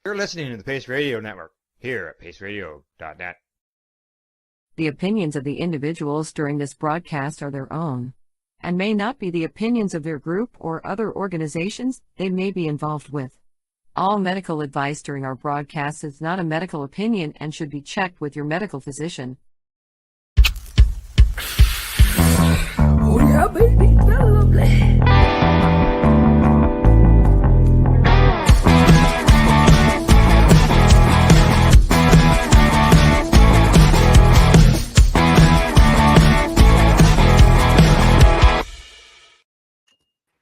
You're listening to the Pace Radio Network here at paceradio.net. The opinions of the individuals during this broadcast are their own and may not be the opinions of their group or other organizations they may be involved with. All medical advice during our broadcast is not a medical opinion and should be checked with your medical physician. Oh yeah, baby, that's lovely.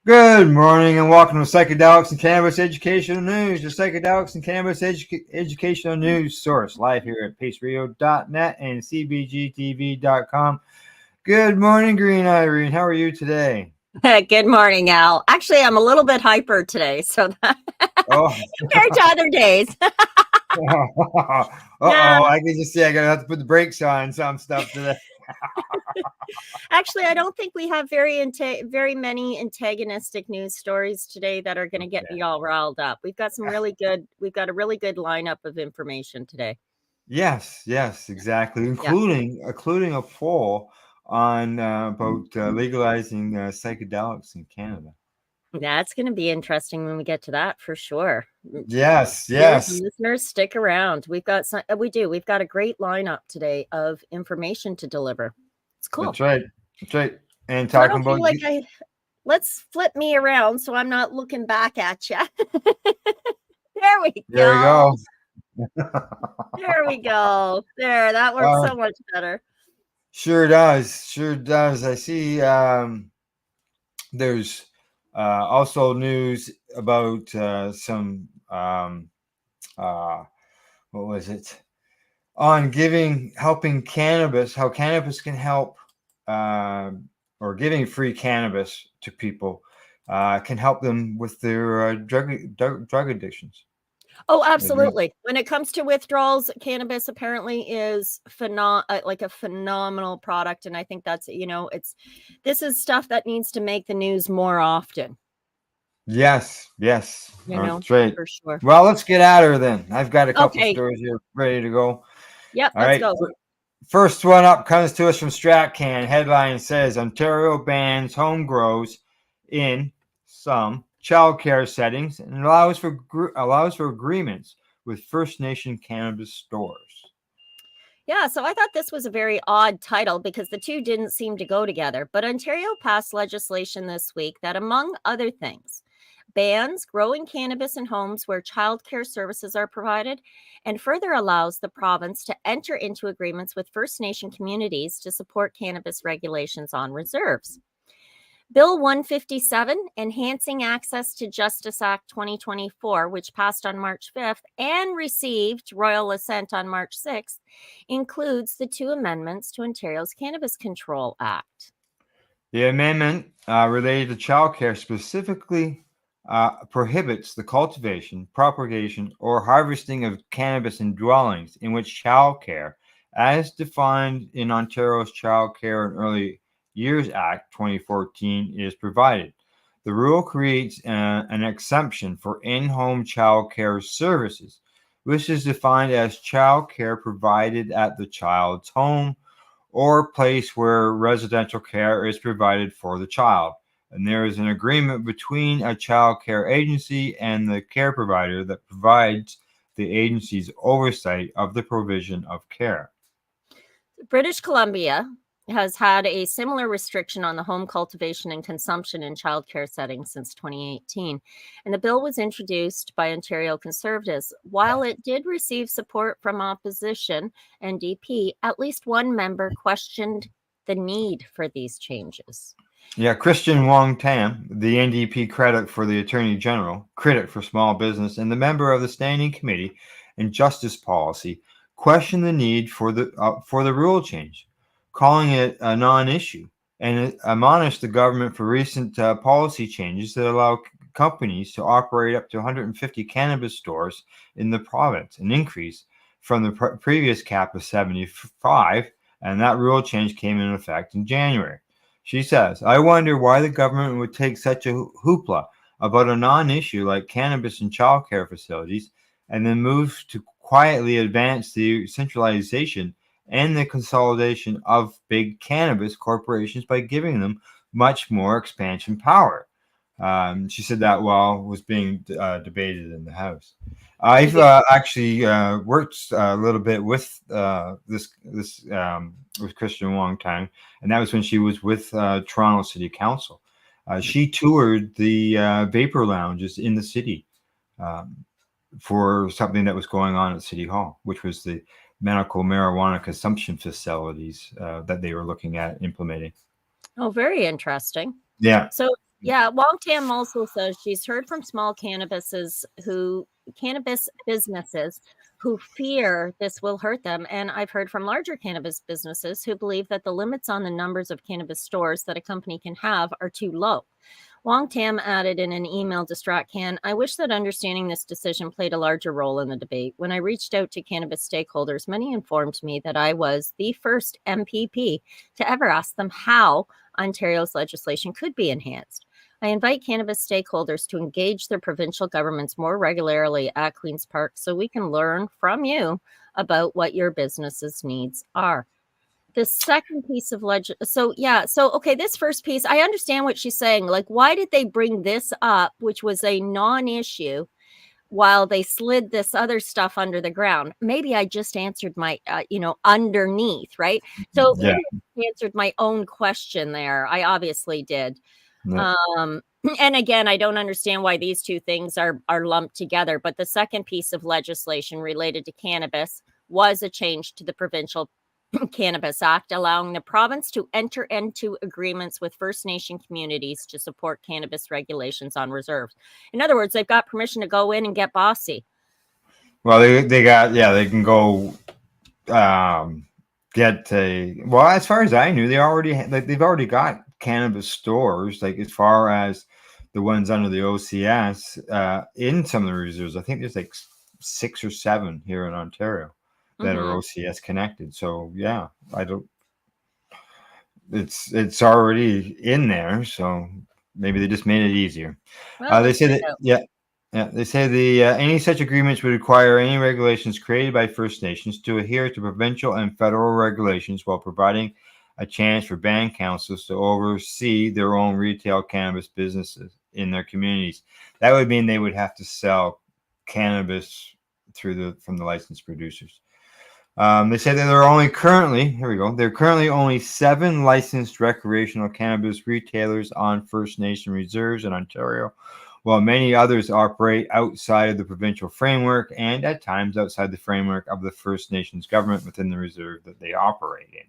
Good morning and welcome to Psychedelics and Cannabis Educational News, the Psychedelics and Cannabis Educational News source, live here at paceradio.net and cbgtv.com. Good morning, Green Irene. How are you today? Good morning, Al. Actually, I'm a little bit hyper today, so compared to other days. Yeah. I can just say I'm going to have to put the brakes on some stuff today. Actually, I don't think we have very many antagonistic news stories today that are going to get me all riled up. We've got a really good lineup of information today. Yes, exactly, including a poll on about legalizing psychedelics in Canada. That's going to be interesting when we get to that for sure. Yes. Listeners, stick around. We've got a great lineup today of information to deliver. It's cool. That's right. And talking about let's flip me around so I'm not looking back at you. There we go. There we go. There, that works so much better. Sure does. I see there's also news about some what was it? On helping cannabis, how cannabis can help, or giving free cannabis to people can help them with their drug addictions. Oh, absolutely. When it comes to withdrawals, cannabis apparently is like a phenomenal product. And I think that's, this is stuff that needs to make the news more often. Yes. That's right. For sure. Well, let's get at her then. I've got a couple stories here ready to go. Yep, let's go. First one up comes to us from StratCan. Headline says Ontario bans home grows in some childcare settings and allows for agreements with First Nation cannabis stores. Yeah, so I thought this was a very odd title because the two didn't seem to go together. But Ontario passed legislation this week that, among other things, bans growing cannabis in homes where childcare services are provided, and further allows the province to enter into agreements with First Nation communities to support cannabis regulations on reserves. Bill 157, Enhancing Access to Justice Act 2024, which passed on March 5th and received royal assent on March 6th, includes the two amendments to Ontario's Cannabis Control Act. The amendment related to childcare specifically prohibits the cultivation, propagation, or harvesting of cannabis in dwellings in which childcare, as defined in Ontario's Childcare and Early Years Act 2014, is provided. The rule creates an exemption for in-home childcare services, which is defined as childcare provided at the child's home or place where residential care is provided for the child. And there is an agreement between a child care agency and the care provider that provides the agency's oversight of the provision of care. British Columbia has had a similar restriction on the home cultivation and consumption in childcare settings since 2018. And the bill was introduced by Ontario Conservatives. While it did receive support from opposition, NDP, at least one member questioned the need for these changes. Yeah, Christian Wong Tam, the NDP critic for the Attorney General, critic for small business, and the member of the Standing Committee in Justice Policy, questioned the need for the rule change, calling it a non-issue, and admonished the government for recent policy changes that allow companies to operate up to 150 cannabis stores in the province, an increase from the previous cap of 75, and that rule change came into effect in January. She says, I wonder why the government would take such a hoopla about a non-issue like cannabis in childcare facilities and then move to quietly advance the centralization and the consolidation of big cannabis corporations by giving them much more expansion power. She said that while was being debated in the House. I've actually worked a little bit with this with Christian Wong Tang, and that was when she was with Toronto City Council. She toured the vapor lounges in the city for something that was going on at City Hall, which was the medical marijuana consumption facilities that they were looking at implementing. Oh, very interesting. Yeah. So, yeah, Wong Tam also says she's heard from small cannabis businesses who fear this will hurt them. And I've heard from larger cannabis businesses who believe that the limits on the numbers of cannabis stores that a company can have are too low. Wong Tam added in an email to StratCan, I wish that understanding this decision played a larger role in the debate. When I reached out to cannabis stakeholders, many informed me that I was the first MPP to ever ask them how Ontario's legislation could be enhanced. I invite cannabis stakeholders to engage their provincial governments more regularly at Queen's Park so we can learn from you about what your business's needs are. The second piece of okay, this first piece, I understand what she's saying. Like, why did they bring this up, which was a non-issue, while they slid this other stuff under the ground? Maybe I just answered my, underneath, right? So Yeah. maybe I answered my own question there. I obviously did. Yeah. And again, I don't understand why these two things are lumped together. But the second piece of legislation related to cannabis was a change to the Provincial Cannabis Act, allowing the province to enter into agreements with First Nation communities to support cannabis regulations on reserves. In other words, they've got permission to go in and get bossy. Well, they can go get a, well, as far as I knew, they've already got cannabis stores, like as far as the ones under the OCS in some of the reserves. I think there's like 6 or 7 here in Ontario that are OCS connected. So yeah, it's already in there. So maybe they just made it easier. Well, they say that they say any such agreements would require any regulations created by First Nations to adhere to provincial and federal regulations while providing a chance for band councils to oversee their own retail cannabis businesses in their communities. That would mean they would have to sell cannabis from the licensed producers. They say that there are currently only 7 licensed recreational cannabis retailers on First Nation reserves in Ontario, while many others operate outside of the provincial framework and at times outside the framework of the First Nations government within the reserve that they operate in.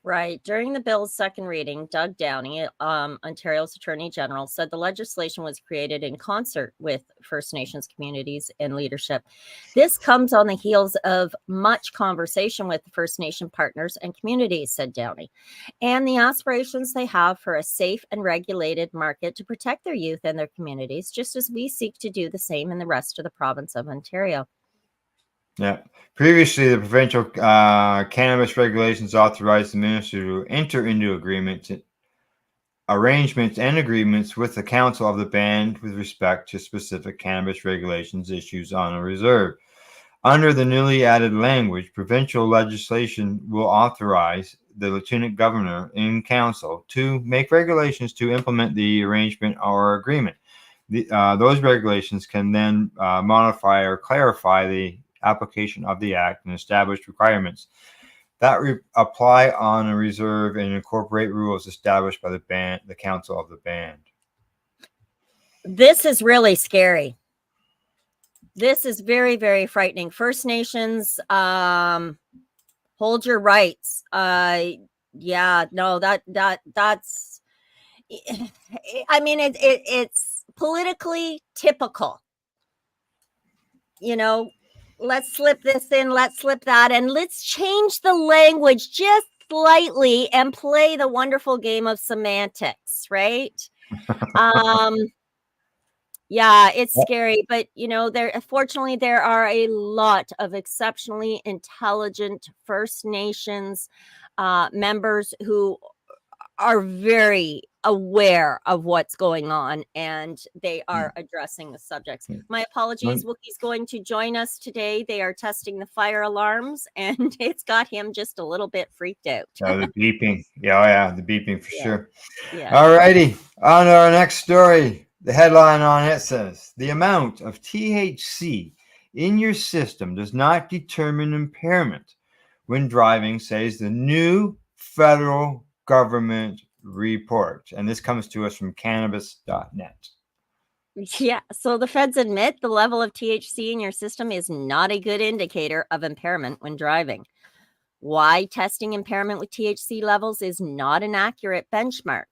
Right. During the bill's second reading, Doug Downey, Ontario's Attorney General, said the legislation was created in concert with First Nations communities and leadership. This comes on the heels of much conversation with the First Nation partners and communities, said Downey, and the aspirations they have for a safe and regulated market to protect their youth and their communities, just as we seek to do the same in the rest of the province of Ontario. Yeah. Previously, the provincial cannabis regulations authorized the minister to enter into arrangements and agreements with the council of the band with respect to specific cannabis regulations issues on a reserve. Under the newly added language, provincial legislation will authorize the lieutenant governor in council to make regulations to implement the arrangement or agreement. Those regulations can then modify or clarify the application of the act and establish requirements that apply on a reserve and incorporate rules established by the council of the band. This is really scary. This is very, very frightening. First Nations, hold your rights. That's, I mean, it's politically typical. Let's slip this in, let's slip that, and let's change the language just slightly and play the wonderful game of semantics, right? Yeah, it's scary, but fortunately there are a lot of exceptionally intelligent First Nations members who are very aware of what's going on, and they are addressing the subjects. My apologies. Wookie's going to join us today. They are testing the fire alarms, and it's got him just a little bit freaked out. The beeping. Yeah, the beeping for sure. Yeah. All righty. On to our next story. The headline on it says, the amount of THC in your system does not determine impairment when driving, says the new federal government report. And this comes to us from cannabis.net. Yeah, so the feds admit the level of THC in your system is not a good indicator of impairment when driving. Why testing impairment with THC levels is not an accurate benchmark.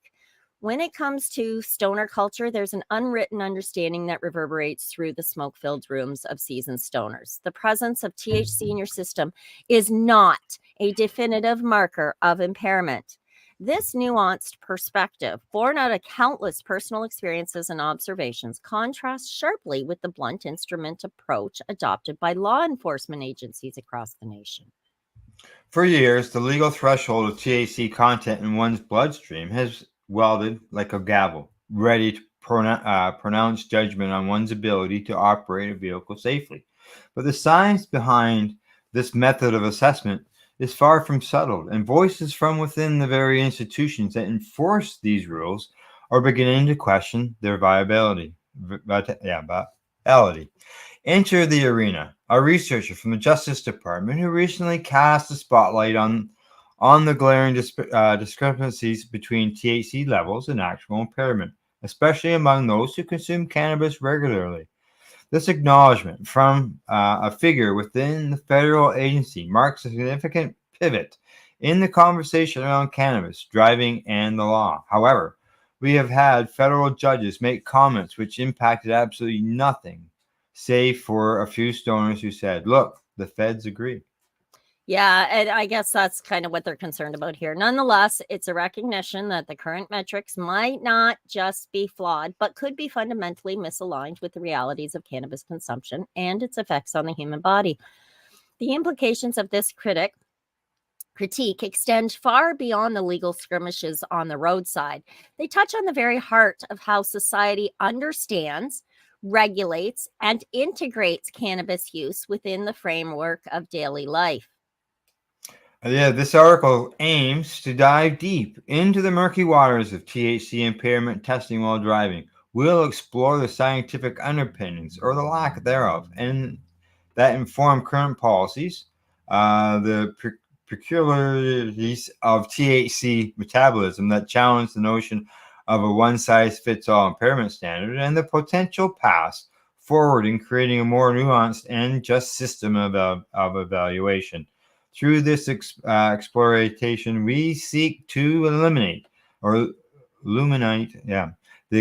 When it comes to stoner culture, there's an unwritten understanding that reverberates through the smoke-filled rooms of seasoned stoners. The presence of THC in your system is not a definitive marker of impairment. This nuanced perspective, born out of countless personal experiences and observations, contrasts sharply with the blunt instrument approach adopted by law enforcement agencies across the nation. For years, the legal threshold of THC content in one's bloodstream has welded like a gavel, ready to pronounce judgment on one's ability to operate a vehicle safely. But the science behind this method of assessment is far from settled, and voices from within the very institutions that enforce these rules are beginning to question their viability. Enter the arena a researcher from the Justice Department who recently cast a spotlight on the glaring discrepancies between THC levels and actual impairment, especially among those who consume cannabis regularly. This acknowledgement from a figure within the federal agency marks a significant pivot in the conversation around cannabis, driving, and the law. However, we have had federal judges make comments which impacted absolutely nothing, save for a few stoners who said, look, the feds agree. Yeah, and I guess that's kind of what they're concerned about here. Nonetheless, it's a recognition that the current metrics might not just be flawed, but could be fundamentally misaligned with the realities of cannabis consumption and its effects on the human body. The implications of this critique extend far beyond the legal skirmishes on the roadside. They touch on the very heart of how society understands, regulates, and integrates cannabis use within the framework of daily life. Yeah, this article aims to dive deep into the murky waters of THC impairment testing while driving. We'll explore the scientific underpinnings, or the lack thereof, and that inform current policies, the peculiarities of THC metabolism that challenge the notion of a one-size-fits-all impairment standard, and the potential paths forward in creating a more nuanced and just system of evaluation. Through this exploration, we seek to illuminate the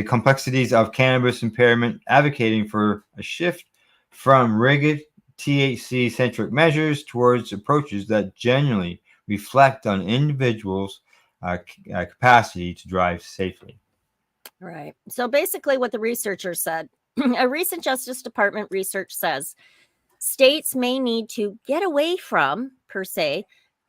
complexities of cannabis impairment, advocating for a shift from rigid THC-centric measures towards approaches that genuinely reflect on individuals' capacity to drive safely. Right. So basically what the researcher said, a recent Justice Department research says, states may need to get away from, per se,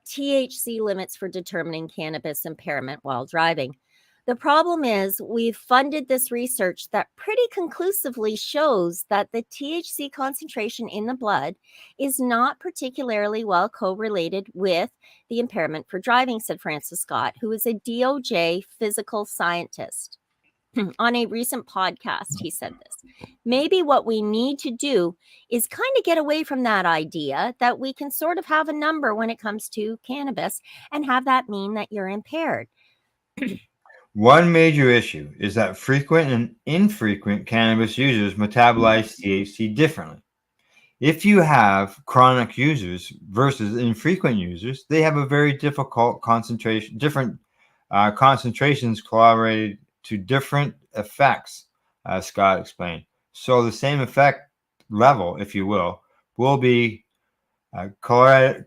THC limits for determining cannabis impairment while driving. The problem is we've funded this research that pretty conclusively shows that the THC concentration in the blood is not particularly well correlated with the impairment for driving, said Francis Scott, who is a DOJ physical scientist. On a recent podcast, he said this. Maybe what we need to do is kind of get away from that idea that we can sort of have a number when it comes to cannabis and have that mean that you're impaired. One major issue is that frequent and infrequent cannabis users metabolize THC differently. If you have chronic users versus infrequent users, they have a very difficult concentration, different concentrations correlated to different effects, Scott explained. So the same effect level, if you will be correlated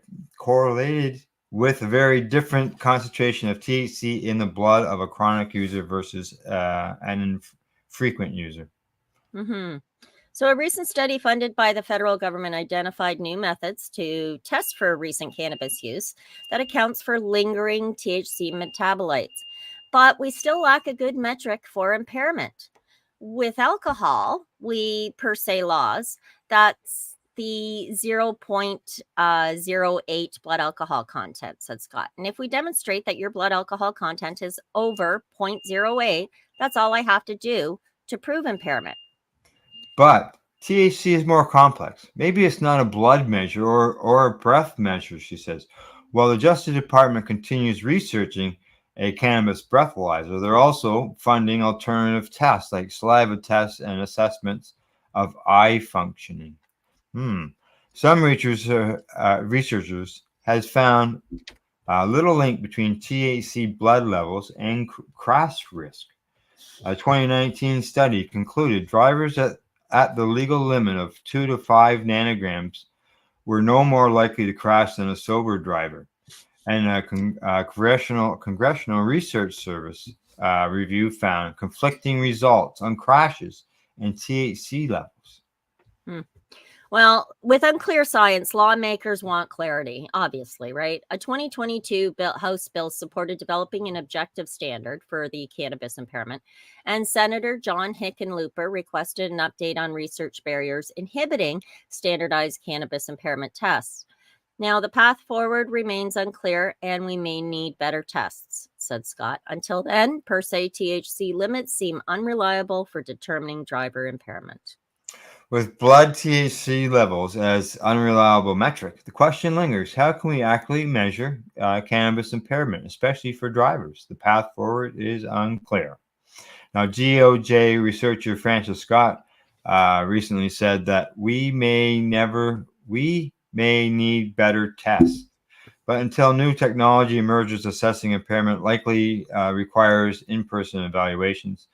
with a very different concentration of THC in the blood of a chronic user versus an infrequent user. Mm-hmm. So a recent study funded by the federal government identified new methods to test for recent cannabis use that accounts for lingering THC metabolites. but we still lack a good metric for impairment. With alcohol, we per se laws, that's the 0.08 blood alcohol content, said Scott. And if we demonstrate that your blood alcohol content is over 0.08, that's all I have to do to prove impairment. But THC is more complex. Maybe it's not a blood measure or a breath measure, she says. While the Justice Department continues researching a cannabis breathalyzer, they're also funding alternative tests like saliva tests and assessments of eye functioning. Some researchers has found a little link between THC blood levels and crash risk. A 2019 study concluded drivers at the legal limit of 2 to 5 nanograms were no more likely to crash than a sober driver. And a Congressional Research Service review found conflicting results on crashes and THC levels. Well, with unclear science, lawmakers want clarity, obviously, right? A 2022 House bill supported developing an objective standard for the cannabis impairment, and Senator John Hickenlooper requested an update on research barriers inhibiting standardized cannabis impairment tests. Now, the path forward remains unclear, and we may need better tests, said Scott. Until then, per se THC limits seem unreliable for determining driver impairment. With blood THC levels as unreliable metric, the question lingers, how can we accurately measure cannabis impairment, especially for drivers? The path forward is unclear. Now, GOJ researcher Francis Scott recently said that we may need better tests. But until new technology emerges, assessing impairment likely requires in-person evaluations.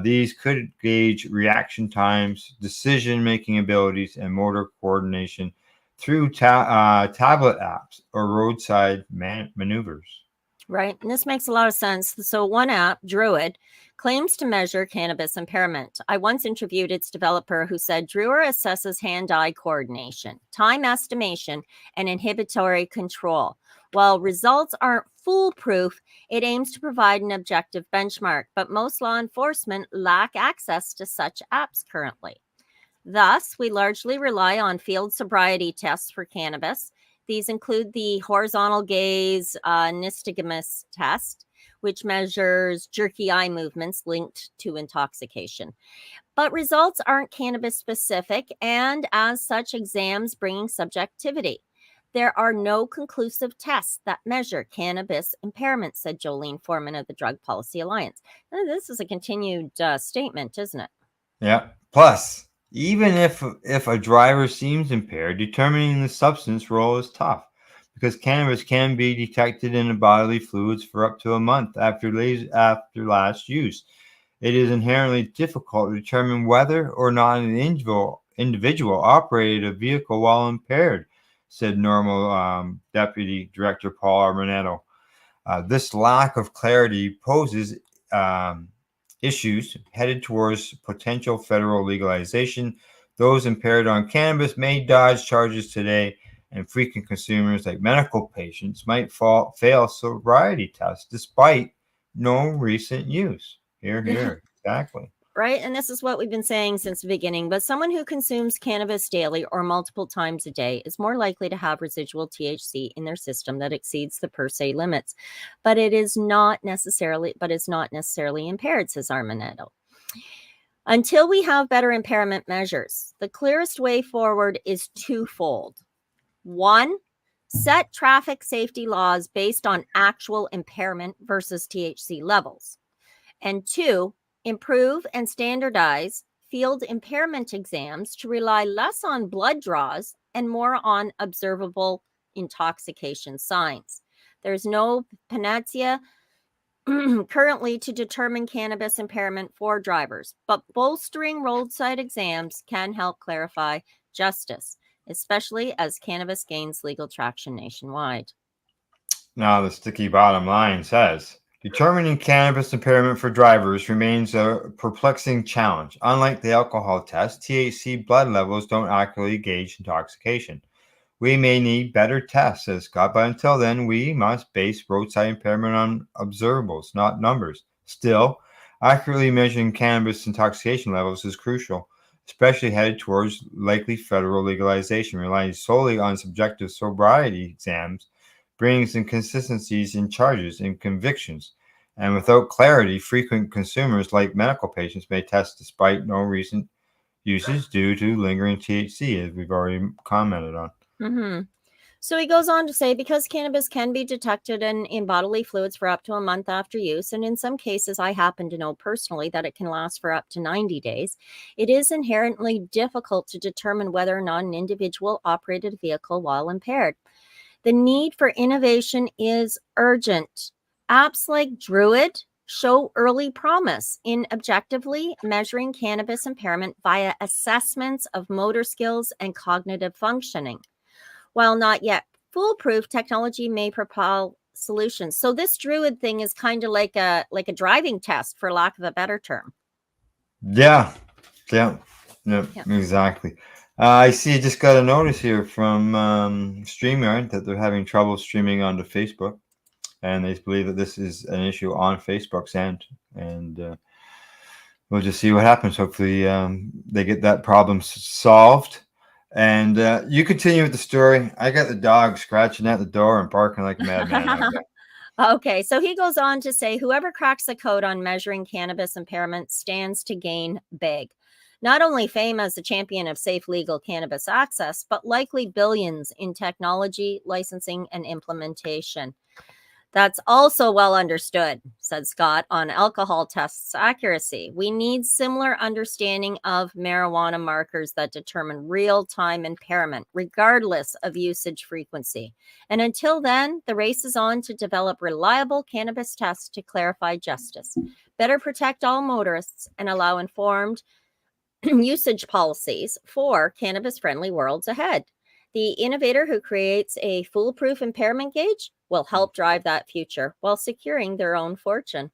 These could gauge reaction times, decision-making abilities, and motor coordination through tablet apps or roadside maneuvers. Right. And this makes a lot of sense. So one app, Druid, claims to measure cannabis impairment. I once interviewed its developer who said Druid assesses hand-eye coordination, time estimation, and inhibitory control. While results aren't foolproof, it aims to provide an objective benchmark, but most law enforcement lack access to such apps currently. Thus, we largely rely on field sobriety tests for cannabis. These include the horizontal gaze nystagmus test, which measures jerky eye movements linked to intoxication. But results aren't cannabis specific, and as such, exams bring subjectivity. There are no conclusive tests that measure cannabis impairment, said Jolene Foreman of the Drug Policy Alliance. And this is a continued statement, isn't it? Yeah. Plus, even if a driver seems impaired, determining the substance role is tough because cannabis can be detected in the bodily fluids for up to a month after last use. It is inherently difficult to determine whether or not an individual operated a vehicle while impaired, said Normal Deputy Director Paul Armanetto. This lack of clarity poses issues headed towards potential federal legalization. Those impaired on cannabis may dodge charges today, and frequent consumers like medical patients might fail sobriety tests despite no recent use. Here, exactly. Right. And this is what we've been saying since the beginning. But someone who consumes cannabis daily or multiple times a day is more likely to have residual THC in their system that exceeds the per se limits. But it's not necessarily impaired, says Armanetto. Until we have better impairment measures, the clearest way forward is twofold. One, set traffic safety laws based on actual impairment versus THC levels. And two, improve and standardize field impairment exams to rely less on blood draws and more on observable intoxication signs. There's no panacea currently to determine cannabis impairment for drivers, but bolstering roadside exams can help clarify justice, especially as cannabis gains legal traction nationwide. Now, the sticky bottom line says, determining cannabis impairment for drivers remains a perplexing challenge. Unlike the alcohol test, THC blood levels don't accurately gauge intoxication. we may need better tests, says Scott, but until then, we must base roadside impairment on observables, not numbers. Still, accurately measuring cannabis intoxication levels is crucial, especially headed towards likely federal legalization. Relying solely on subjective sobriety exams brings inconsistencies in charges and convictions. And without clarity, frequent consumers, like medical patients, may test despite no recent usage due to lingering THC, as we've already commented on. Mm-hmm. So he goes on to say, because cannabis can be detected in bodily fluids for up to a month after use, and in some cases I happen to know personally that it can last for up to 90 days, it is inherently difficult to determine whether or not an individual operated a vehicle while impaired. The need for innovation is urgent. Apps like Druid show early promise in objectively measuring cannabis impairment via assessments of motor skills and cognitive functioning. While not yet foolproof, technology may propel solutions. So this Druid thing is kind of like a driving test, for lack of a better term. Yeah, exactly. I see. Just got a notice here from StreamYard that they're having trouble streaming onto Facebook, and they believe that this is an issue on Facebook's end. And we'll just see what happens. Hopefully, they get that problem solved. And you continue with the story. I got the dog scratching at the door and barking like a madman. Okay, so he goes on to say, whoever cracks the code on measuring cannabis impairment stands to gain big. Not only fame as the champion of safe, legal cannabis access, but likely billions in technology, licensing, and implementation. That's also well understood, said Scott, on alcohol tests accuracy. We need similar understanding of marijuana markers that determine real-time impairment, regardless of usage frequency. And until then, the race is on to develop reliable cannabis tests to clarify justice, better protect all motorists, and allow informed usage policies for cannabis-friendly worlds ahead. The innovator who creates a foolproof impairment gauge will help drive that future while securing their own fortune.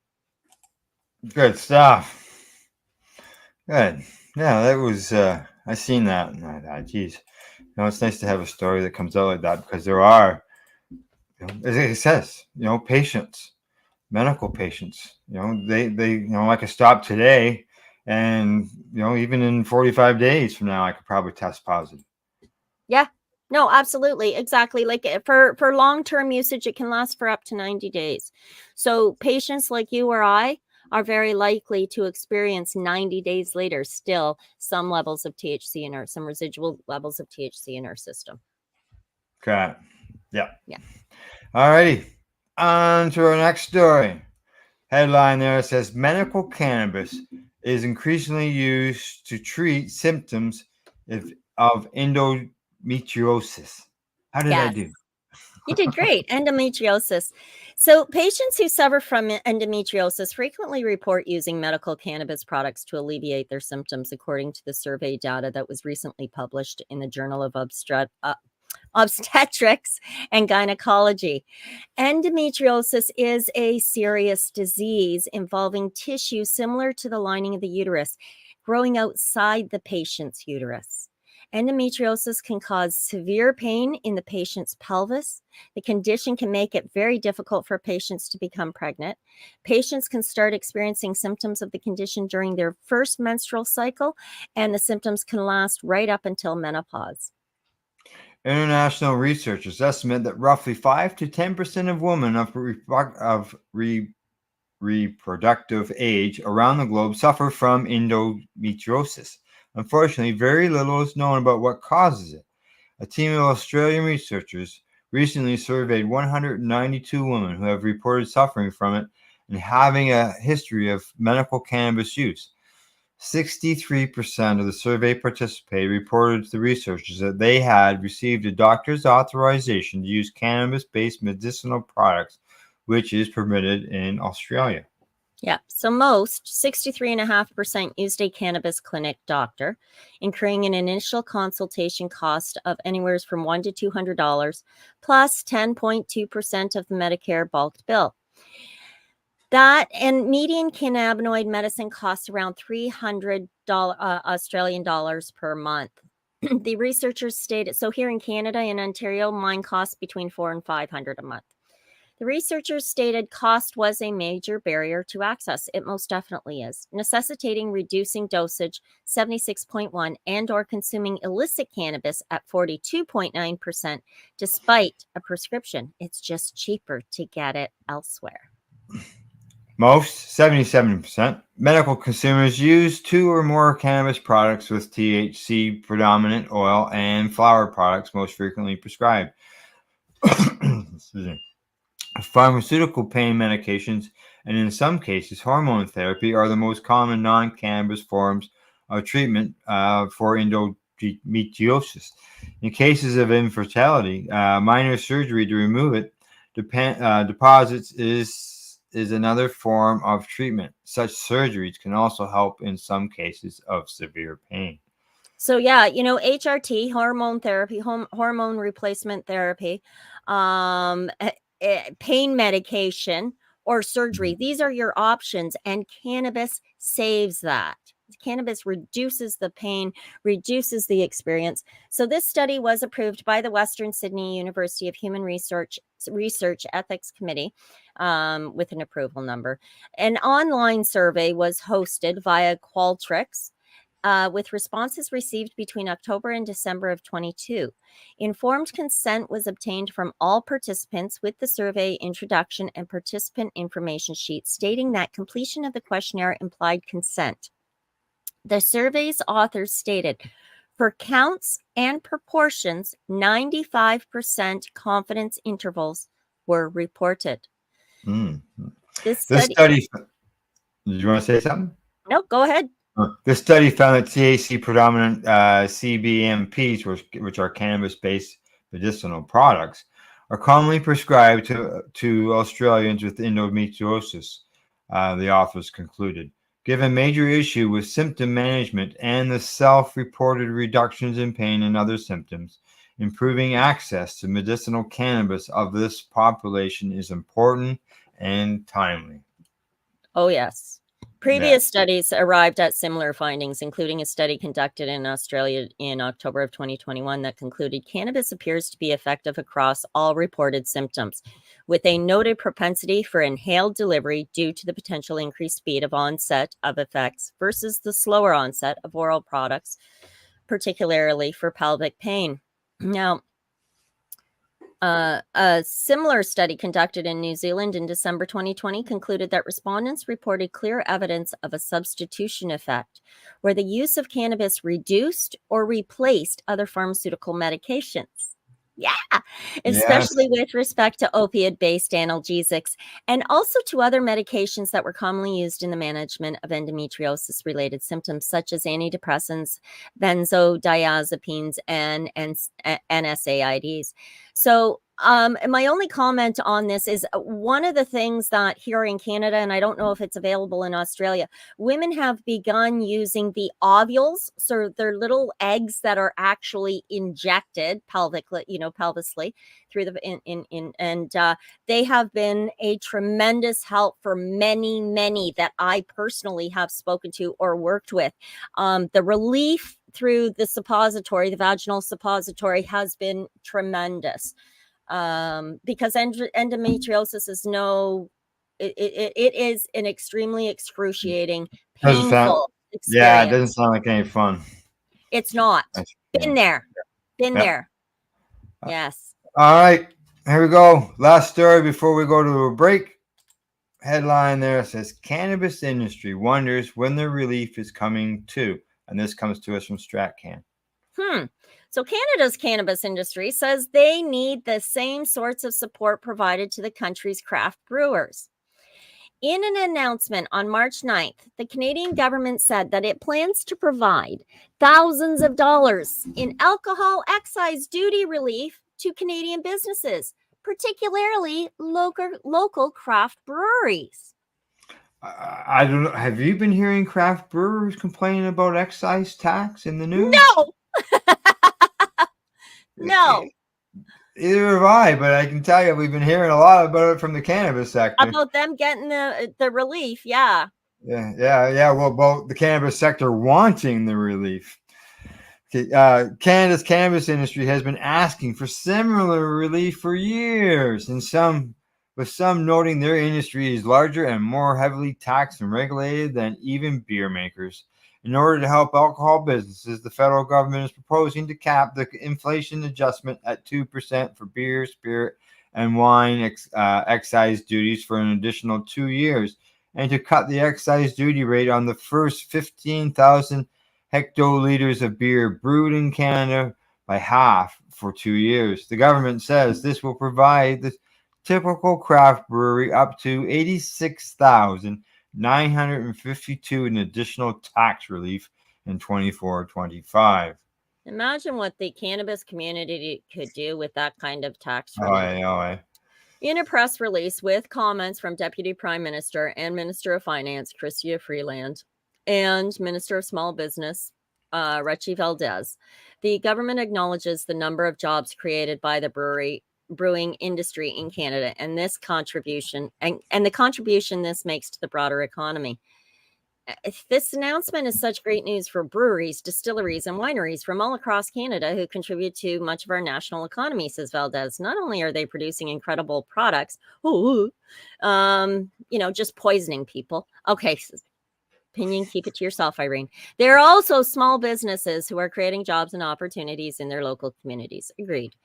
Good stuff. Good. Yeah, that was, I seen that. And I thought, geez, it's nice to have a story that comes out like that, because there are, as it says, patients, medical patients, they, I could stop today and, even in 45 days from now, I could probably test positive. Yeah. No, absolutely. Exactly. Like for long-term usage, it can last for up to 90 days. So patients like you or I are very likely to experience 90 days later still some levels of THC in some residual levels of THC in our system. Okay. Yeah. Yeah. All righty. On to our next story. Headline there says, medical cannabis is increasingly used to treat symptoms of endometriosis. How did I do? You did great. Endometriosis. So patients who suffer from endometriosis frequently report using medical cannabis products to alleviate their symptoms, according to the survey data that was recently published in the Journal of Obstetrics and Gynecology. Endometriosis is a serious disease involving tissue similar to the lining of the uterus, growing outside the patient's uterus. Endometriosis can cause severe pain in the patient's pelvis. The condition can make it very difficult for patients to become pregnant. Patients can start experiencing symptoms of the condition during their first menstrual cycle, and the symptoms can last right up until menopause. International researchers estimate that roughly 5 to 10% of women of reproductive age around the globe suffer from endometriosis. Unfortunately, very little is known about what causes it. A team of Australian researchers recently surveyed 192 women who have reported suffering from it and having a history of medical cannabis use. 63% of the survey participated reported to the researchers that they had received a doctor's authorization to use cannabis-based medicinal products, which is permitted in Australia. Yeah. So most, 63.5%, used a cannabis clinic doctor, incurring an initial consultation cost of anywhere from $100 to $200, plus 10.2% of the Medicare bulk bill. That and median cannabinoid medicine costs around $300 Australian dollars per month. The researchers stated, so here in Canada, in Ontario, mine costs between $400 and $500 a month. The researchers stated cost was a major barrier to access. It most definitely is, necessitating reducing dosage 76.1 and or consuming illicit cannabis at 42.9% despite a prescription. It's just cheaper to get it elsewhere. Most, 77%, medical consumers use 2 or more cannabis products with THC predominant oil and flower products most frequently prescribed. Excuse me. Pharmaceutical pain medications and in some cases hormone therapy are the most common non-cannabis forms of treatment for endometriosis. In cases of infertility, minor surgery to remove it deposits is another form of treatment. Such surgeries can also help in some cases of severe pain. So yeah, HRT, hormone therapy, hormone replacement therapy, pain medication or surgery. These are your options, and cannabis saves that. Cannabis reduces the pain, reduces the experience. So this study was approved by the Western Sydney University of Human Research Ethics Committee with an approval number. An online survey was hosted via Qualtrics with responses received between October and December of 22. Informed consent was obtained from all participants with the survey introduction and participant information sheet stating that completion of the questionnaire implied consent. The survey's authors stated, for counts and proportions, 95% confidence intervals were reported. This study. Did you want to say something? No, go ahead. This study found that THC predominant CBMPs, which are cannabis-based medicinal products, are commonly prescribed to Australians with endometriosis, the authors concluded. Given major issue with symptom management and the self-reported reductions in pain and other symptoms, improving access to medicinal cannabis of this population is important and timely. Oh, yes. Previous studies arrived at similar findings, including a study conducted in Australia in October of 2021 that concluded cannabis appears to be effective across all reported symptoms, with a noted propensity for inhaled delivery due to the potential increased speed of onset of effects versus the slower onset of oral products, particularly for pelvic pain. Now, a similar study conducted in New Zealand in December 2020 concluded that respondents reported clear evidence of a substitution effect, where the use of cannabis reduced or replaced other pharmaceutical medications. Yeah, especially with respect to opioid-based analgesics and also to other medications that were commonly used in the management of endometriosis-related symptoms, such as antidepressants, benzodiazepines, and NSAIDs. So my only comment on this is one of the things that here in Canada, and I don't know if it's available in Australia, women have begun using the ovules, so they're little eggs that are actually injected pelvisly through the they have been a tremendous help for many that I personally have spoken to or worked with. The relief through the suppository, the vaginal suppository, has been tremendous. Because endometriosis is it is an extremely excruciating, painful experience. Yeah, it doesn't sound like any fun. It's not. Been there. Yes. All right, here we go. Last story before we go to a break. Headline there says, cannabis industry wonders when the relief is coming too. And this comes to us from StratCan. So Canada's cannabis industry says they need the same sorts of support provided to the country's craft brewers. In an announcement on March 9th, the Canadian government said that it plans to provide thousands of dollars in alcohol excise duty relief to Canadian businesses, particularly local craft breweries. I don't know. Have you been hearing craft brewers complaining about excise tax in the news? No. No. Either have I, but I can tell you we've been hearing a lot about it from the cannabis sector. About them getting the relief, yeah. Yeah. Well, the cannabis sector wanting the relief. Canada's cannabis industry has been asking for similar relief for years, and with some noting their industry is larger and more heavily taxed and regulated than even beer makers. In order to help alcohol businesses, the federal government is proposing to cap the inflation adjustment at 2% for beer, spirit, and wine excise duties for an additional 2 years, and to cut the excise duty rate on the first 15,000 hectoliters of beer brewed in Canada by half for 2 years. The government says this will provide the typical craft brewery up to $86,952 in additional tax relief in 24-25. Imagine what the cannabis community could do with that kind of tax Oh, relief. yeah. In a press release with comments from Deputy Prime Minister and Minister of Finance, Chrystia Freeland, and Minister of Small Business, Richie Valdez, the government acknowledges the number of jobs created by the brewing industry in Canada and this contribution and the contribution this makes to the broader economy. This announcement is such great news for breweries, distilleries, and wineries from all across Canada who contribute to much of our national economy, says Valdez. Not only are they producing incredible products, just poisoning people. Okay, opinion, keep it to yourself, Irene. There are also small businesses who are creating jobs and opportunities in their local communities. Agreed.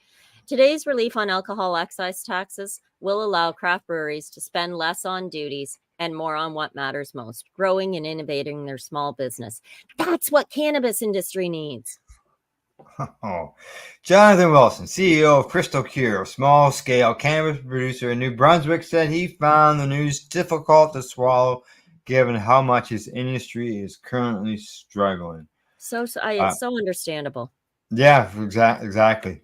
Today's relief on alcohol excise taxes will allow craft breweries to spend less on duties and more on what matters most, growing and innovating their small business. That's what cannabis industry needs. Oh. Jonathan Wilson, CEO of Crystal Cure, a small-scale cannabis producer in New Brunswick, said he found the news difficult to swallow given how much his industry is currently struggling. It's so understandable. Yeah, exactly.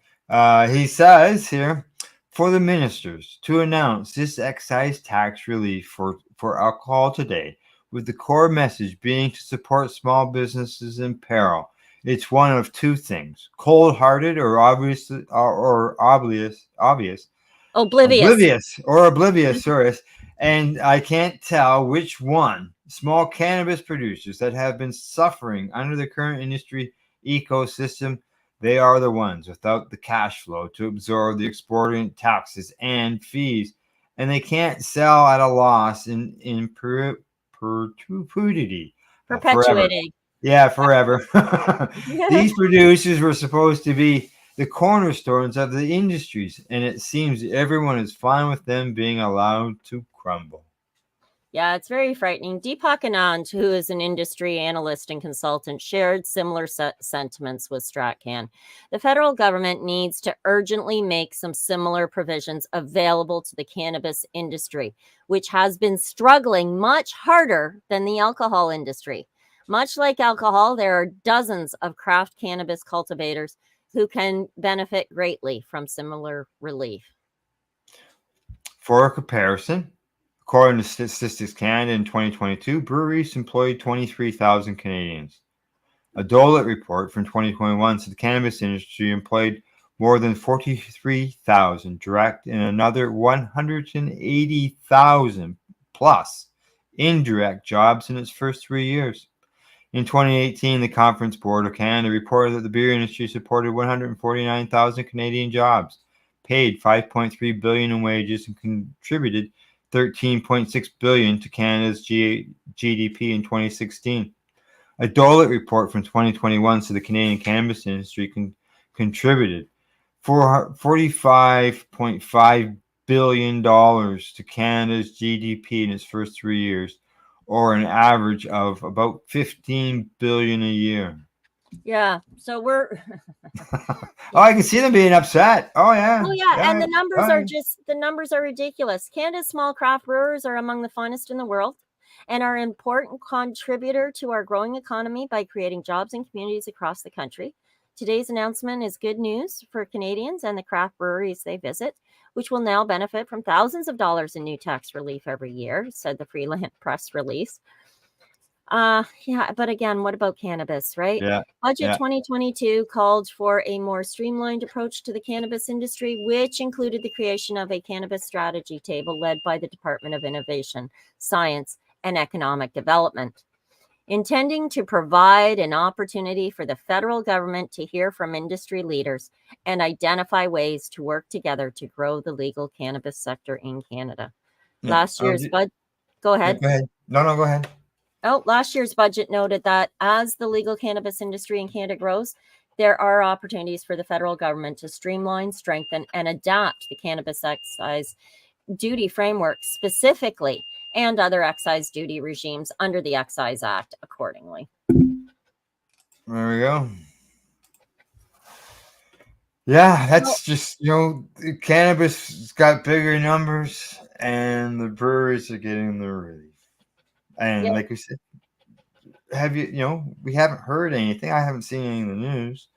He says here, for the ministers to announce this excise tax relief for alcohol today, with the core message being to support small businesses in peril. It's one of two things: cold-hearted or oblivious. Sorry. And I can't tell which one. Small cannabis producers that have been suffering under the current industry ecosystem, they are the ones without the cash flow to absorb the exorbitant taxes and fees, and they can't sell at a loss in perpetuity. Perpetuating. Yeah, forever. These producers were supposed to be the cornerstones of the industries, and it seems everyone is fine with them being allowed to crumble. Yeah, it's very frightening. Deepak Anand, who is an industry analyst and consultant, shared similar sentiments with StratCan. The federal government needs to urgently make some similar provisions available to the cannabis industry, which has been struggling much harder than the alcohol industry. Much like alcohol, there are dozens of craft cannabis cultivators who can benefit greatly from similar relief. For a comparison, according to Statistics Canada in 2022, breweries employed 23,000 Canadians. A Dolet report from 2021 said the cannabis industry employed more than 43,000 direct and another 180,000 plus indirect jobs in its first 3 years. In 2018, the Conference Board of Canada reported that the beer industry supported 149,000 Canadian jobs, paid $5.3 billion in wages, and contributed $13.6 billion to Canada's GDP in 2016. A Dolet report from 2021 said the Canadian cannabis industry contributed $45.5 billion to Canada's GDP in its first 3 years, or an average of about $15 billion a year. Yeah, so we're I can see them being upset. And the numbers are ridiculous. Canada's small craft brewers are among the finest in the world and are an important contributor to our growing economy by creating jobs in communities across the country. Today's announcement is good news for Canadians and the craft breweries they visit, which will now benefit from thousands of dollars in new tax relief every year, said the Freeland press release. But again, what about cannabis, right? Yeah. Budget 2022 called for a more streamlined approach to the cannabis industry, which included the creation of a cannabis strategy table led by the Department of Innovation, Science, and Economic Development. intending to provide an opportunity for the federal government to hear from industry leaders and identify ways to work together to grow the legal cannabis sector in Canada. Yeah. Last year's budget. Go ahead. Go ahead. No, go ahead. Oh, last year's budget noted that as the legal cannabis industry in Canada grows, there are opportunities for the federal government to streamline, strengthen, and adapt the cannabis excise duty framework specifically, and other excise duty regimes under the Excise Act accordingly. There we go. Yeah, that's just, cannabis has got bigger numbers and the breweries are getting the relief. And like we said, we haven't heard anything. I haven't seen any in the news.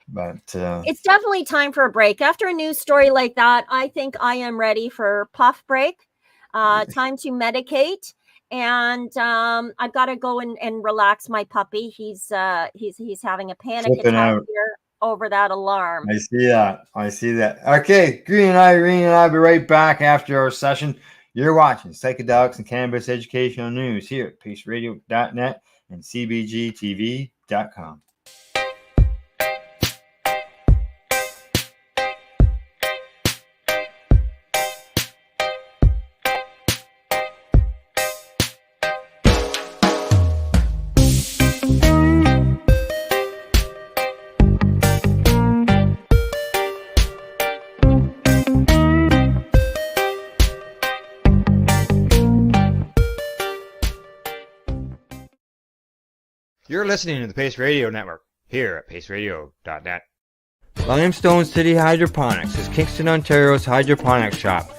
But it's definitely time for a break. After a news story like that, I think I am ready for puff break. Time to medicate. And I've got to go and relax my puppy. He's having a panic attack here over that alarm. I see that. Okay, Irene and I will be right back after our session. You're watching Psychedelics and Cannabis Educational News here at paceradio.net and cbgtv.com. You're listening to the Pace Radio Network here at paceradio.net. Limestone City Hydroponics is Kingston, Ontario's hydroponics shop.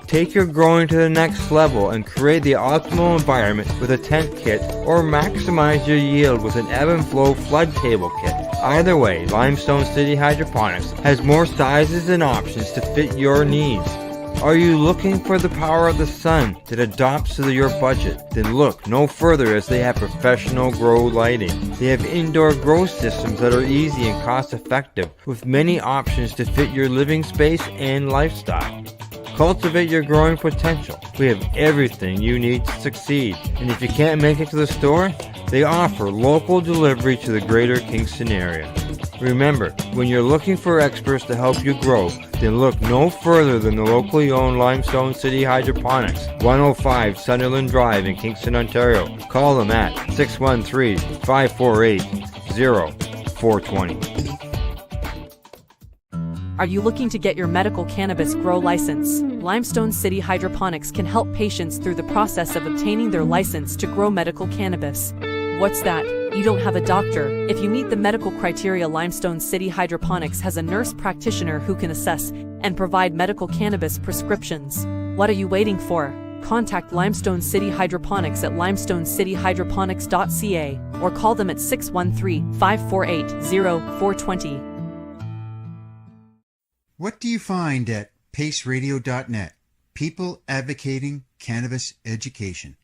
Take your growing to the next level and create the optimal environment with a tent kit, or maximize your yield with an ebb and flow flood table kit. Either way, Limestone City Hydroponics has more sizes and options to fit your needs. Are you looking for the power of the sun that adapts to your budget? Then look no further, as they have professional grow lighting. They have indoor grow systems that are easy and cost effective, with many options to fit your living space and lifestyle. Cultivate your growing potential. We have everything you need to succeed. And if you can't make it to the store, they offer local delivery to the greater Kingston area. Remember, when you're looking for experts to help you grow, then look no further than the locally owned Limestone City Hydroponics, 105 Sunderland Drive in Kingston, Ontario. Call them at 613-548-0420. Are you looking to get your medical cannabis grow license? Limestone City Hydroponics can help patients through the process of obtaining their license to grow medical cannabis. What's that? You don't have a doctor. If you meet the medical criteria, Limestone City Hydroponics has a nurse practitioner who can assess and provide medical cannabis prescriptions. What are you waiting for? Contact Limestone City Hydroponics at limestonecityhydroponics.ca or call them at 613-548-0420. What do you find at paceradio.net? People advocating cannabis education.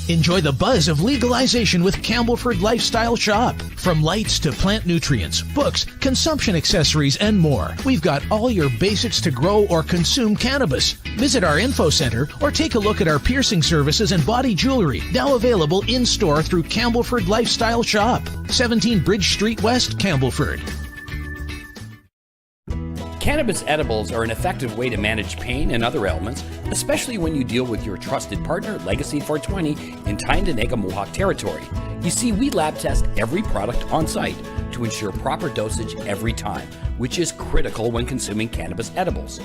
Enjoy the buzz of legalization with Campbellford Lifestyle Shop. From lights to plant nutrients, books, consumption accessories, and more, we've got all your basics to grow or consume cannabis. Visit our info center or take a look at our piercing services and body jewelry, now available in-store through Campbellford Lifestyle Shop, 17 Bridge Street West, Campbellford. Cannabis edibles are an effective way to manage pain and other ailments, especially when you deal with your trusted partner, Legacy 420, in Tyendinaga Mohawk territory. You see, we lab test every product on site to ensure proper dosage every time, which is critical when consuming cannabis edibles.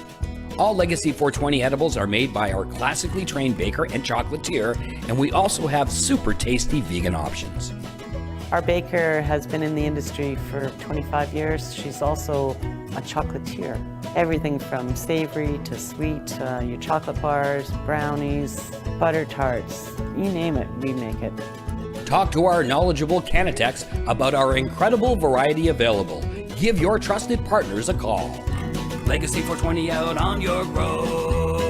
All Legacy 420 edibles are made by our classically trained baker and chocolatier, and we also have super tasty vegan options. Our baker has been in the industry for 25 years. She's also a chocolatier. Everything from savory to sweet, your chocolate bars, brownies, butter tarts, you name it, we make it. Talk to our knowledgeable Cannatex about our incredible variety available. Give your trusted partners a call. Legacy 420 out on your road.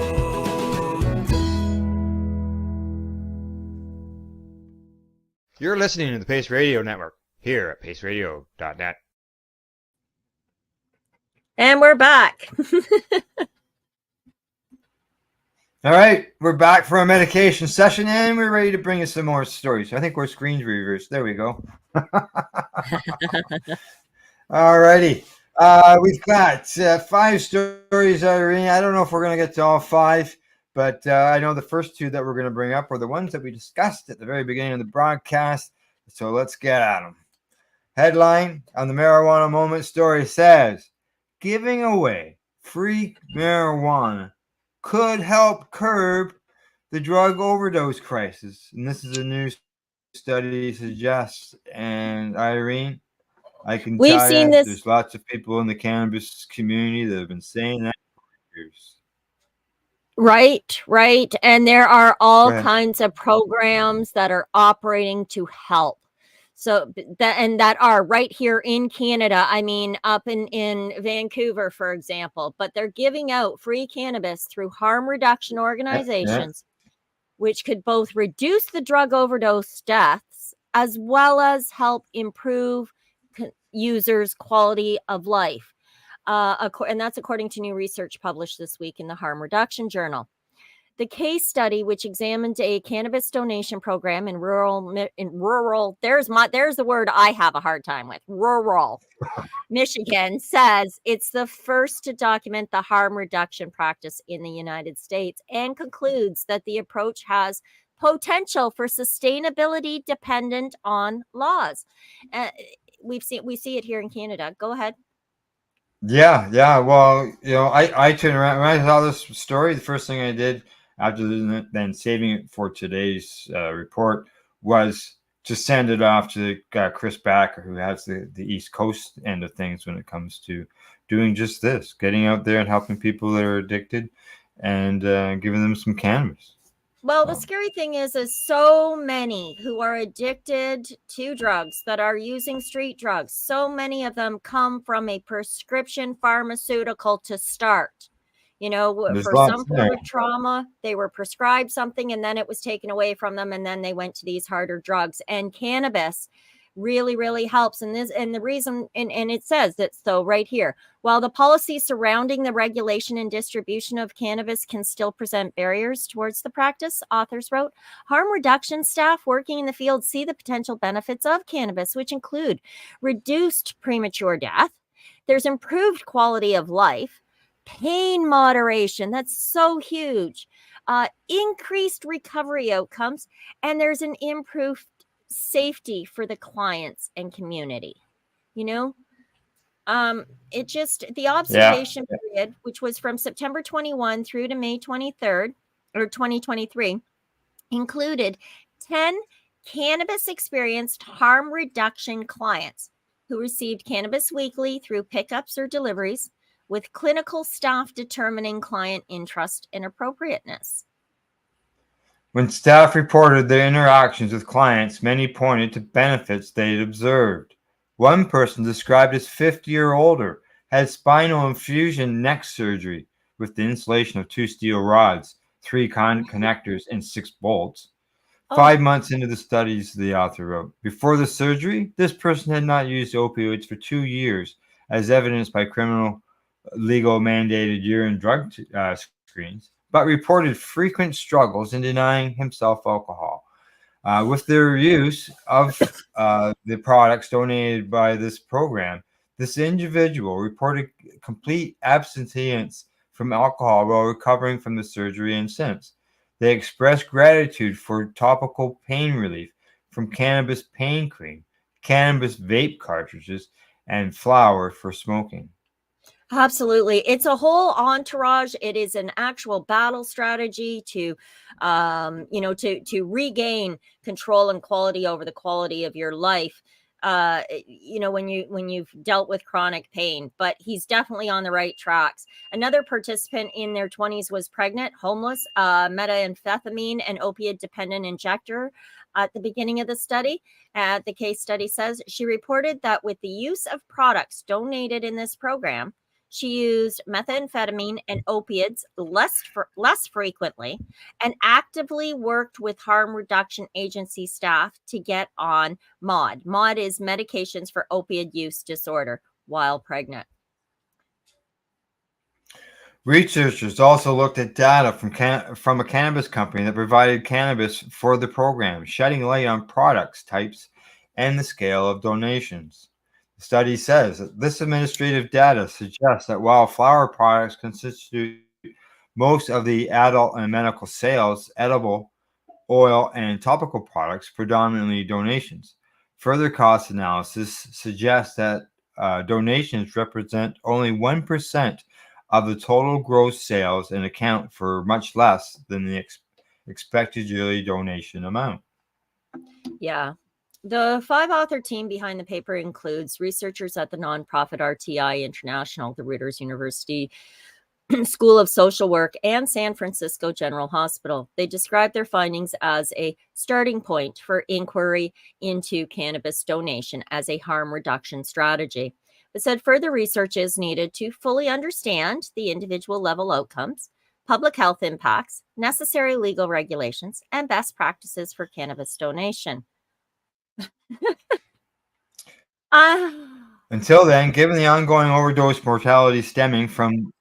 You're listening to the Pace Radio Network here at paceradio.net. And we're back. All right, we're back for a medication session, and we're ready to bring you some more stories. I think we're screen reversed. There we go. All righty. We've got 5 stories, Irene. I don't know if we're going to get to all 5, but I know the first 2 that we're going to bring up are the ones that we discussed at the very beginning of the broadcast. So let's get at them. Headline on the Marijuana Moment story says, giving away free marijuana could help curb the drug overdose crisis. And this is a new study suggests. And Irene, I can We've tell seen you, this. there's lots of people in the cannabis community that have been saying that for years. Right. And there are all Go ahead. kinds of programs that are operating to help. So that are right here in Canada. I mean, up in Vancouver, for example, but they're giving out free cannabis through harm reduction organizations, which could both reduce the drug overdose deaths as well as help improve users' quality of life. And that's according to new research published this week in the Harm Reduction Journal. The case study, which examined a cannabis donation program in rural, there's the word I have a hard time with, rural Michigan, says it's the first to document the harm reduction practice in the United States and concludes that the approach has potential for sustainability dependent on laws. We see it here in Canada. Go ahead. Yeah. Well, I turned around when I saw this story. The first thing I did after then saving it for today's report was to send it off to Chris Backer, who has the East Coast end of things when it comes to doing just this, getting out there and helping people that are addicted and giving them some cannabis. Well, the scary thing is so many who are addicted to drugs that are using street drugs, so many of them come from a prescription pharmaceutical to start. There's For lots some form there. of trauma, they were prescribed something and then it was taken away from them, and then they went to these harder drugs. And cannabis really, really helps. And the reason, and it says that so right here, while the policy surrounding the regulation and distribution of cannabis can still present barriers towards the practice, authors wrote, harm reduction staff working in the field see the potential benefits of cannabis, which include reduced premature death, there's improved quality of life, pain moderation, that's so huge, increased recovery outcomes, and there's an improved safety for the clients and community. It just, the observation period, which was from September 21 through to May 23rd or 2023, included 10 cannabis experienced harm reduction clients who received cannabis weekly through pickups or deliveries, with clinical staff determining client interest and appropriateness. When staff reported their interactions with clients, many pointed to benefits they'd observed. One person, described as 50 or older, had spinal infusion neck surgery with the installation of 2 steel rods, 3 connectors, and 6 bolts. 5 months into the studies, the author wrote, before the surgery, this person had not used opioids for 2 years, as evidenced by criminal legal mandated urine drug screens, but reported frequent struggles in denying himself alcohol. With their use of the products donated by this program, this individual reported complete abstinence from alcohol while recovering from the surgery and since. They expressed gratitude for topical pain relief from cannabis pain cream, cannabis vape cartridges, and flour for smoking. Absolutely. It's a whole entourage. It is an actual battle strategy to regain control and quality over the quality of your life. When you've dealt with chronic pain, but he's definitely on the right tracks. Another participant in their 20s was pregnant, homeless, methamphetamine and opiate dependent injector. At the beginning of the study, the case study says she reported that with the use of products donated in this program, she used methamphetamine and opiates less frequently and actively worked with harm reduction agency staff to get on MOD. MOD is medications for opioid use disorder while pregnant. Researchers also looked at data from a cannabis company that provided cannabis for the program, shedding light on products types and the scale of donations. The study says that this administrative data suggests that while flower products constitute most of the adult and medical sales, edible oil and topical products, predominantly donations. Further cost analysis suggests that donations represent only 1% of the total gross sales and account for much less than the expected yearly donation amount. Yeah. The 5-author team behind the paper includes researchers at the nonprofit RTI International, the Reuters University School of Social Work, and San Francisco General Hospital. They described their findings as a starting point for inquiry into cannabis donation as a harm reduction strategy, but said further research is needed to fully understand the individual level outcomes, public health impacts, necessary legal regulations, and best practices for cannabis donation. Until then, given the ongoing overdose mortality stemming from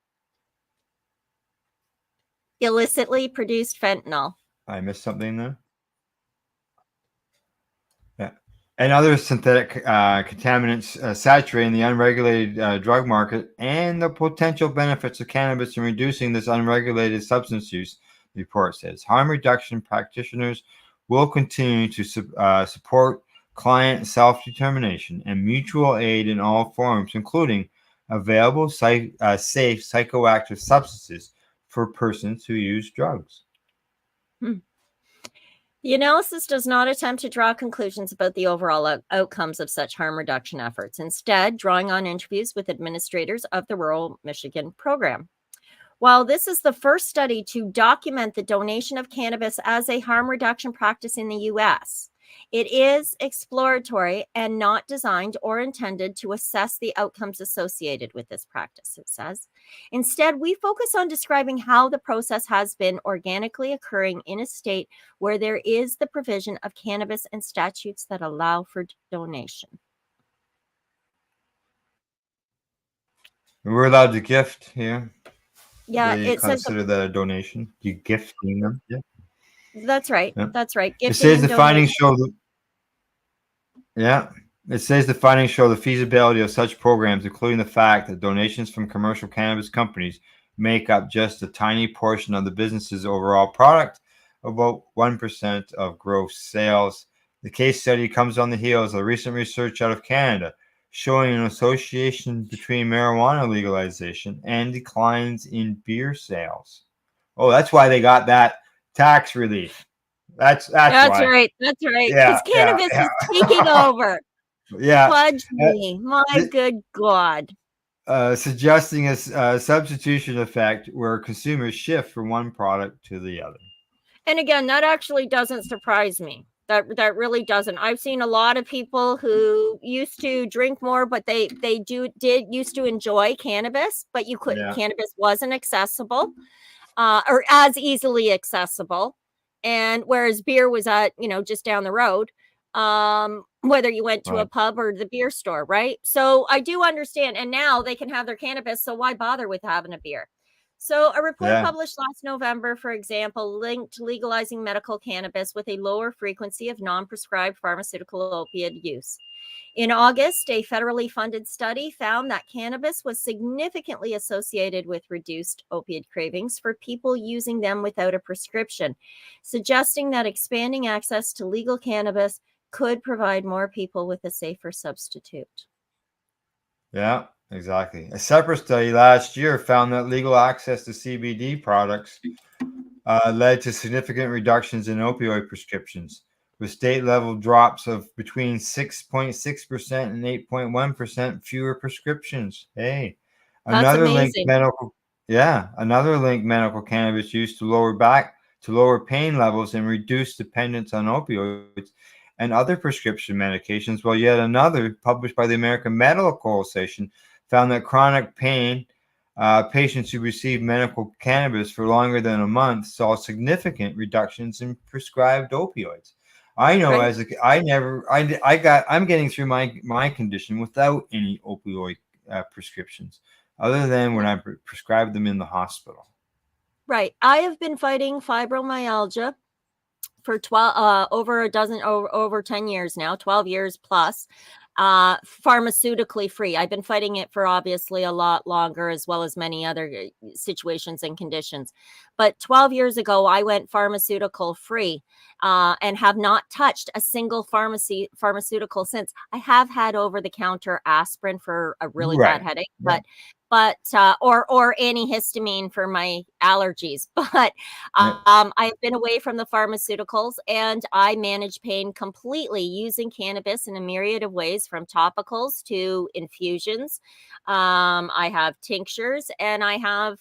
illicitly produced fentanyl. I missed something there. Yeah, and other synthetic contaminants saturating the unregulated drug market, and the potential benefits of cannabis in reducing this unregulated substance use, the report says. Harm reduction practitioners will continue to support client self-determination and mutual aid in all forms, including available safe psychoactive substances for persons who use drugs. The analysis does not attempt to draw conclusions about the overall outcomes of such harm reduction efforts, instead drawing on interviews with administrators of the rural Michigan program. While this is the first study to document the donation of cannabis as a harm reduction practice in the U.S., it is exploratory and not designed or intended to assess the outcomes associated with this practice, it says. Instead, we focus on describing how the process has been organically occurring in a state where there is the provision of cannabis and statutes that allow for donation. We're allowed to gift here. Yeah, they it says consider that a donation. You gifting them. Yeah. That's right. Yeah. That's right. It says the findings show it says the findings show the feasibility of such programs, including the fact that donations from commercial cannabis companies make up just a tiny portion of the business's overall product, about 1% of gross sales. The case study comes on the heels of recent research out of Canada showing an association between marijuana legalization and declines in beer sales. Oh, that's why they got that tax relief. That's why. Right. That's right. Yeah, Because cannabis is taking over. Yeah. Fudge me. My good God. Suggesting a substitution effect where consumers shift from one product to the other. And again, that actually doesn't surprise me. That really doesn't. I've seen a lot of people who used to drink more, but they did used to enjoy cannabis, but you couldn't. Yeah. Cannabis wasn't accessible, or as easily accessible, and whereas beer was at just down the road. Whether you went to a pub or the beer store, right? So I do understand. And now they can have their cannabis. So why bother with having a beer? So a report published last November, for example, linked legalizing medical cannabis with a lower frequency of non-prescribed pharmaceutical opioid use. In August, a federally funded study found that cannabis was significantly associated with reduced opioid cravings for people using them without a prescription, suggesting that expanding access to legal cannabis could provide more people with a safer substitute. Yeah, exactly. A separate study last year found that legal access to CBD products led to significant reductions in opioid prescriptions, with state-level drops of between 6.6% and 8.1% fewer prescriptions. Hey, another link medical cannabis use to lower pain levels and reduce dependence on opioids and other prescription medications, while yet another, published by the American Medical Association, found that chronic pain patients who received medical cannabis for longer than a month saw significant reductions in prescribed opioids. I know I'm getting through my condition without any opioid prescriptions. other than when I prescribed them in the hospital. Right. I have been fighting fibromyalgia for 12 over 10 years now, 12 years plus, pharmaceutically free. I've been fighting it for obviously a lot longer, as well as many other situations and conditions. But 12 years ago, I went pharmaceutical free, and have not touched a single pharmaceutical since. I have had over-the-counter aspirin for a really bad headache, Right. or antihistamine for my allergies. But I've been away from the pharmaceuticals, and I manage pain completely using cannabis in a myriad of ways, from topicals to infusions. I have tinctures, and I have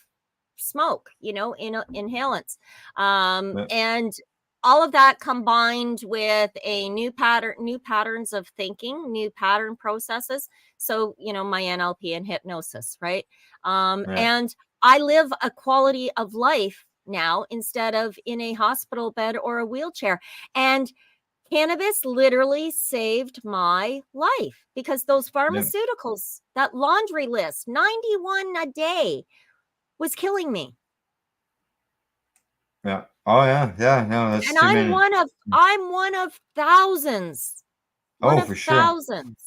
smoke, inhalants. And all of that combined with new patterns of thinking, new pattern processes. So, my NLP and hypnosis, right? And I live a quality of life now instead of in a hospital bed or a wheelchair. And cannabis literally saved my life, because those pharmaceuticals, that laundry list, 91 a day, was killing me. Yeah. Oh yeah. Yeah. No, that's And too I'm many. one of thousands. Oh, for sure. Thousands.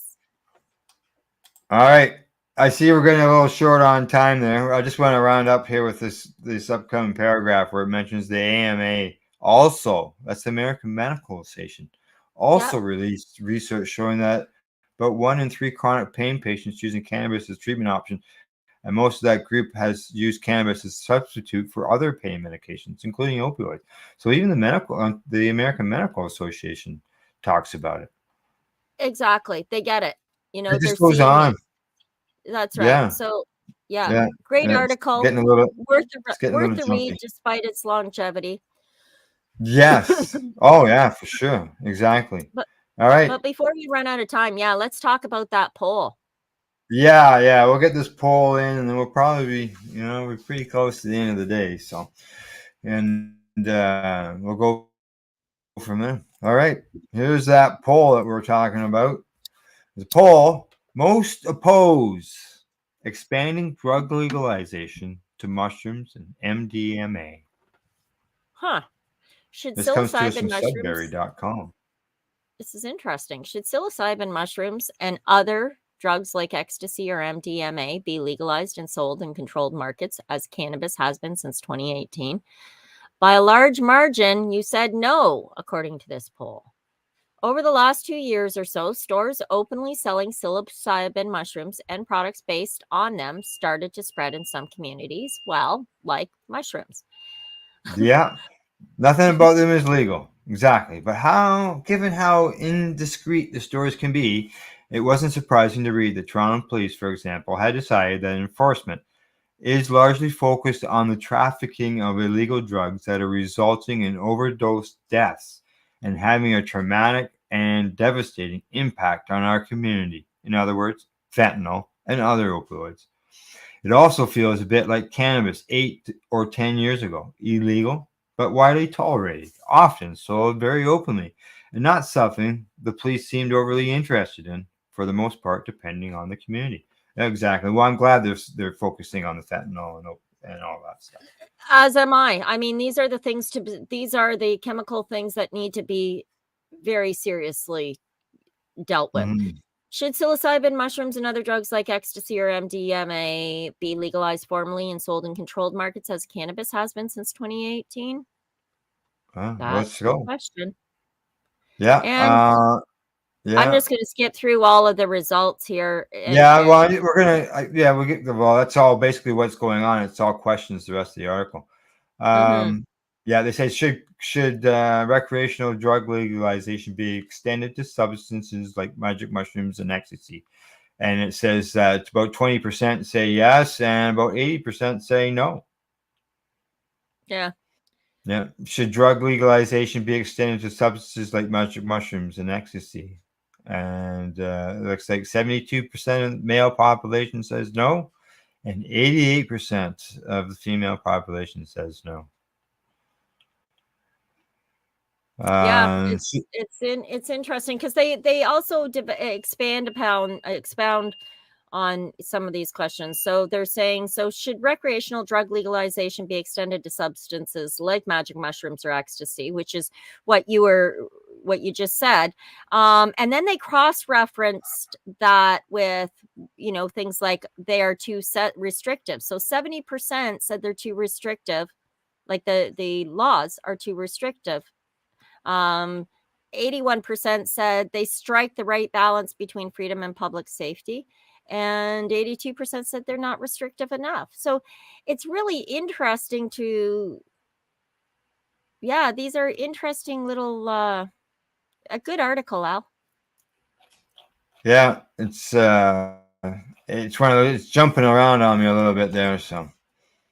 All right. I see we're getting a little short on time there. I just want to round up here with this upcoming paragraph where it mentions the AMA also, that's the American Medical Association, also released research showing that about 1 in 3 chronic pain patients using cannabis as treatment option, and most of that group has used cannabis as a substitute for other pain medications, including opioids. So even the American Medical Association talks about it. Exactly. They get it. It They're just goes seeing on. it. That's right. Yeah. So, Yeah. great Yeah. article. Getting a little Worth jumpy. the read, despite its longevity. Yes. Oh yeah, for sure. Exactly. But All right. but before we run out of time, let's talk about that poll. Yeah. We'll get this poll in, and then we'll probably be, we're pretty close to the end of the day. So, and we'll go from there. All right. Here's that poll that we're talking about. The poll: most oppose expanding drug legalization to mushrooms and MDMA. Huh. Should This comes to us psilocybin from mushrooms Sudbury.com. This is interesting. Should psilocybin mushrooms and other drugs like ecstasy or MDMA be legalized and sold in controlled markets, as cannabis has been since 2018? By a large margin, you said no, according to this poll. Over the last 2 years or so, stores openly selling psilocybin mushrooms and products based on them started to spread in some communities, like mushrooms. Yeah. Nothing about them is legal. Exactly. But given how indiscreet the stores can be, it wasn't surprising to read that Toronto police, for example, had decided that enforcement is largely focused on the trafficking of illegal drugs that are resulting in overdose deaths and having a traumatic and devastating impact on our community. In other words, fentanyl and other opioids. It also feels a bit like cannabis 8 or 10 years ago, illegal, but widely tolerated, often sold very openly, and not something the police seemed overly interested in, for the most part, depending on the community. Exactly. Well, I'm glad they're focusing on the fentanyl and all that stuff. As am I. I mean, these are the chemical things that need to be very seriously dealt with. Mhm. Should psilocybin mushrooms and other drugs like ecstasy or MDMA be legalized formally and sold in controlled markets, as cannabis has been since 2018? Let's That's the go. question. Yeah. And Yeah. I'm just going to skip through all of the results here. Well, we're gonna. That's all basically what's going on. It's all questions. The rest of the article. Yeah, they say should recreational drug legalization be extended to substances like magic mushrooms and ecstasy, and it says that about 20% say yes, and about 80% say no. Yeah. Yeah. Should drug legalization be extended to substances like magic mushrooms and ecstasy? And it looks like 72% of the male population says no, and 88% of the female population says no. It's interesting because they also expound on some of these questions. So they're saying, so should recreational drug legalization be extended to substances like magic mushrooms or ecstasy, which is what you just said. And then they cross-referenced that with, things like they are too restrictive. So 70% said they're too restrictive, like the laws are too restrictive. 81% said they strike the right balance between freedom and public safety. And 82% said they're not restrictive enough. So it's really interesting these are interesting little, a good article, Al. Yeah, it's one of those, it's jumping around on me a little bit there. So,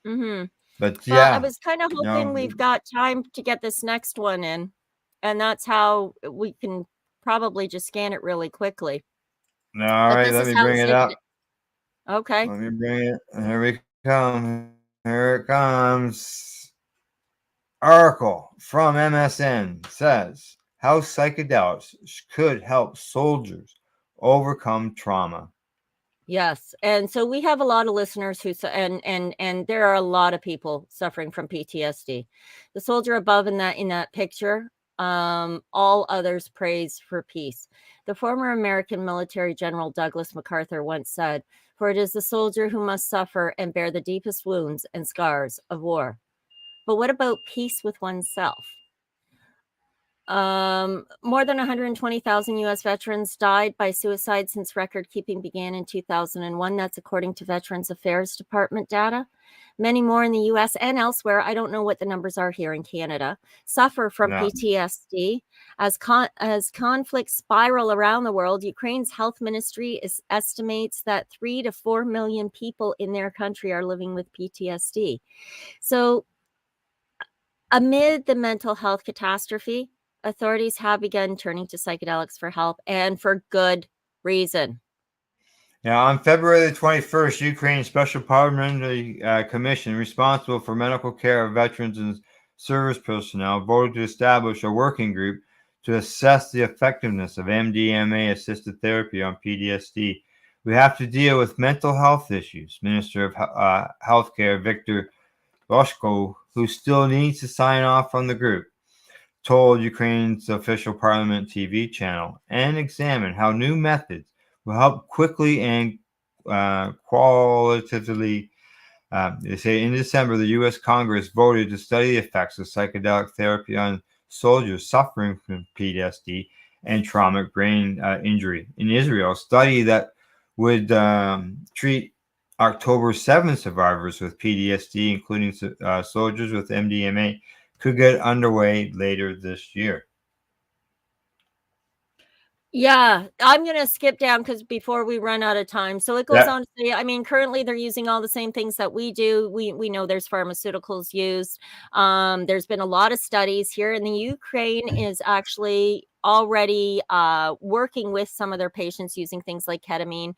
Mm-hmm. but Well, I yeah, was kind of hoping we've got time to get this next one in. And that's how we can probably just scan it really quickly. all But right, this let is me how bring it up. Okay. Let me bring it. Here we come. Here it comes. Article from MSN says how psychedelics could help soldiers overcome trauma. Yes. And so we have a lot of listeners who and there are a lot of people suffering from PTSD. The soldier above in that picture, all others praise for peace. The former American military general Douglas MacArthur once said, "For it is the soldier who must suffer and bear the deepest wounds and scars of war." But what about peace with oneself? More than 120,000 U.S. veterans died by suicide since record keeping began in 2001. That's according to Veterans Affairs Department data. Many more in the U.S. and elsewhere, I don't know what the numbers are here in Canada, suffer from PTSD. As conflicts spiral around the world, Ukraine's health ministry estimates that 3 to 4 million people in their country are living with PTSD. So, amid the mental health catastrophe, authorities have begun turning to psychedelics for help, and for good reason. Now, on February the 21st, Ukraine's Special Parliamentary Commission responsible for medical care of veterans and service personnel voted to establish a working group to assess the effectiveness of MDMA-assisted therapy on PTSD. We have to deal with mental health issues, Minister of Healthcare Victor Boshko, who still needs to sign off from the group, told Ukraine's official parliament TV channel, and examine how new methods will help quickly and qualitatively. They say in December, the U.S. Congress voted to study the effects of psychedelic therapy on soldiers suffering from PTSD and traumatic brain injury. In Israel, a study that would treat October 7 survivors with PTSD, including soldiers with MDMA, could get underway later this year. Yeah, I'm going to skip down because before we run out of time. So it goes on to say, I mean, currently they're using all the same things that we do. We know there's pharmaceuticals used. There's been a lot of studies here, and the Ukraine is actually already working with some of their patients using things like ketamine,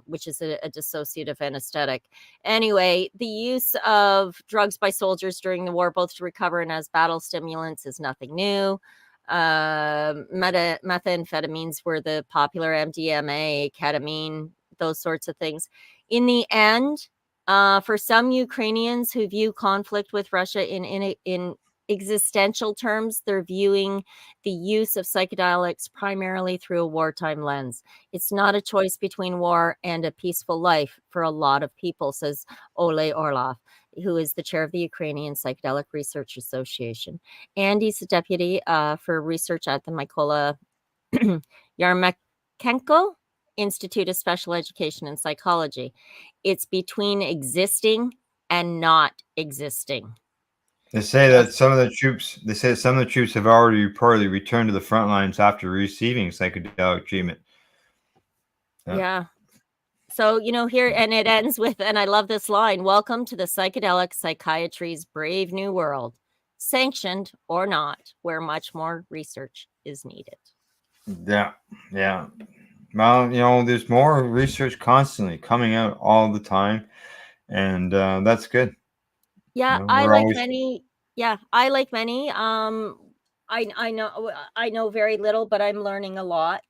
which is a dissociative anesthetic. Anyway, the use of drugs by soldiers during the war, both to recover and as battle stimulants, is nothing new. Methamphetamines were the popular, MDMA, ketamine, those sorts of things. In the end, for some Ukrainians who view conflict with Russia in existential terms, they're viewing the use of psychedelics primarily through a wartime lens. It's not a choice between war and a peaceful life for a lot of people, says Ole Orlov, who is the chair of the Ukrainian Psychedelic Research Association. And he's the deputy for research at the Mykola Yarmolenko Institute of Special Education and Psychology. It's between existing and not existing. They say that some of the troops have already reportedly returned to the front lines after receiving psychedelic treatment. Yeah. So, here, and it ends with, and I love this line, "Welcome to the psychedelic psychiatry's brave new world, sanctioned or not, where much more research is needed." Yeah. Well, there's more research constantly coming out all the time, and that's good. Yeah, I like many. I know very little, but I'm learning a lot.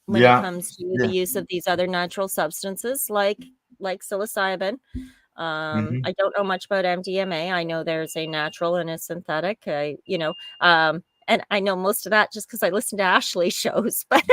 when Yeah. it comes to the use of these other natural substances like psilocybin. I don't know much about MDMA. I know there's a natural and a synthetic. And I know most of that just because I listen to Ashley shows. But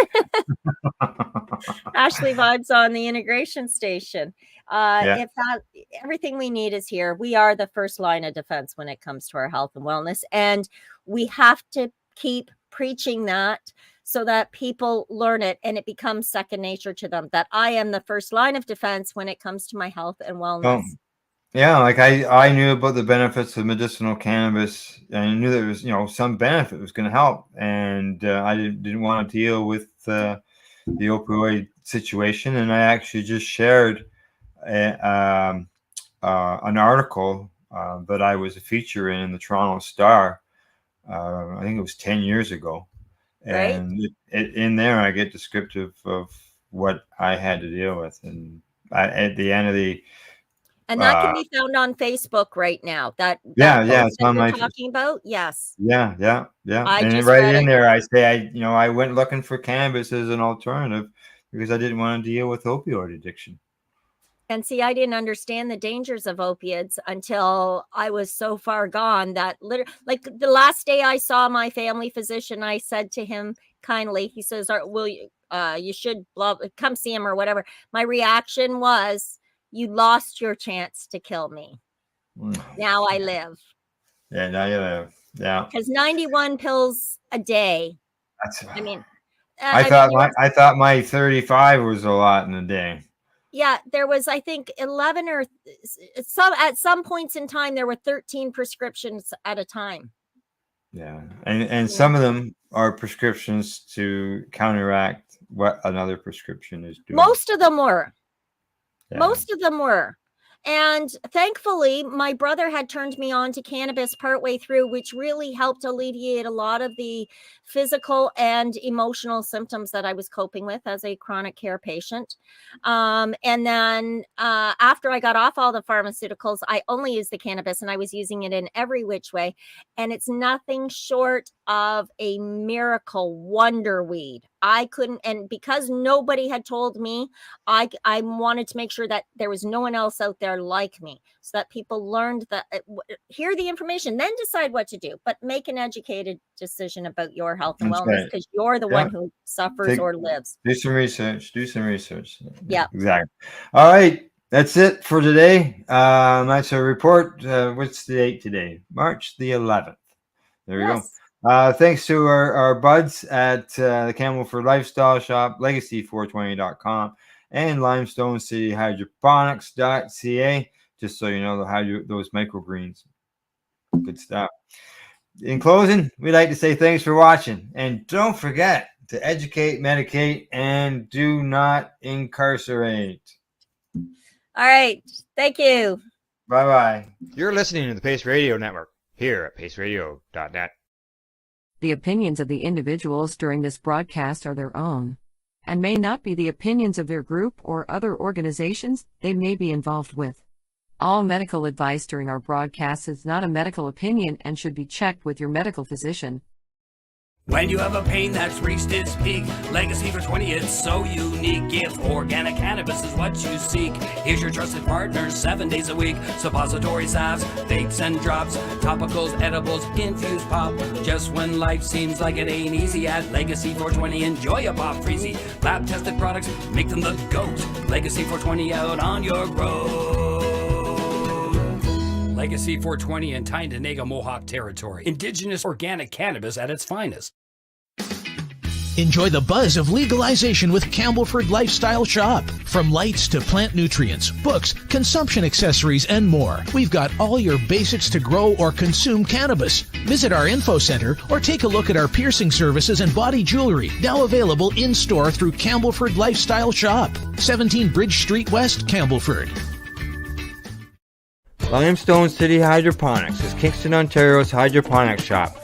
Ashley Vibes on the Integration Station. If that everything we need is here, we are the first line of defense when it comes to our health and wellness, and we have to keep preaching that so that people learn it and it becomes second nature to them, that I am the first line of defense when it comes to my health and wellness. Yeah, like I knew about the benefits of medicinal cannabis, and I knew there was, some benefit was going to help, and I didn't want to deal with the opioid situation, and I actually just shared an article that I was a feature in the Toronto Star. I think it was 10 years ago, and in there I get descriptive of what I had to deal with, and at the end of the. And that can be found on Facebook right now. That it's on my talking about. Yes. Yeah. I And just right read in it. there, I say, I went looking for cannabis as an alternative because I didn't want to deal with opioid addiction. And see, I didn't understand the dangers of opiates until I was so far gone that like the last day I saw my family physician, I said to him kindly, he says, "Will you? You should come see him or whatever." My reaction was, "You lost your chance to kill me. Now I live." Yeah, now you live. Yeah. Because 91 pills a day. I thought my 35 was a lot in a day. Yeah, there was, I think, 11 or at some points in time, there were 13 prescriptions at a time. Yeah. And some of them are prescriptions to counteract what another prescription is doing. Most of them were. Yeah. Most of them were. And thankfully, my brother had turned me on to cannabis partway through, which really helped alleviate a lot of the physical and emotional symptoms that I was coping with as a chronic care patient. And then after I got off all the pharmaceuticals, I only used the cannabis, and I was using it in every which way. And it's nothing short of a miracle wonder weed. I couldn't, and because nobody had told me, I wanted to make sure that there was no one else out there like me, so that people learned that, hear the information, then decide what to do, but make an educated decision about your health and wellness, because you're the one who suffers or lives. Do some research. Yeah, exactly. All right. That's it for today. That's a report. What's the date today? March the 11th. There we go. Thanks to our buds at the Campbellford Lifestyle Shop, legacy420.com, and Limestone City Hydroponics.ca, just so you know those microgreens. Good stuff. In closing, we'd like to say thanks for watching, and don't forget to educate, medicate, and do not incarcerate. All right. Thank you. Bye-bye. You're listening to the Pace Radio Network here at paceradio.net. The opinions of the individuals during this broadcast are their own, and may not be the opinions of their group or other organizations they may be involved with. All medical advice during our broadcast is not a medical opinion and should be checked with your medical physician. When you have a pain that's reached its peak, Legacy for 20, it's so unique. If organic cannabis is what you seek, here's your trusted partner 7 days a week. Suppository salves, vapes and drops, topicals, edibles, infused pop. Just when life seems like it ain't easy, at Legacy 420, enjoy a pop freezy. Lab tested products, make them the GOAT. Legacy 420 out on your road. Legacy 420 in Tyndonega Mohawk territory. Indigenous organic cannabis at its finest. Enjoy the buzz of legalization with Campbellford Lifestyle Shop. From lights to plant nutrients, books, consumption accessories, and more, we've got all your basics to grow or consume cannabis. Visit our info center or take a look at our piercing services and body jewelry, now available in-store through Campbellford Lifestyle Shop, 17 Bridge Street West, Campbellford. Limestone City Hydroponics is Kingston, Ontario's hydroponics shop.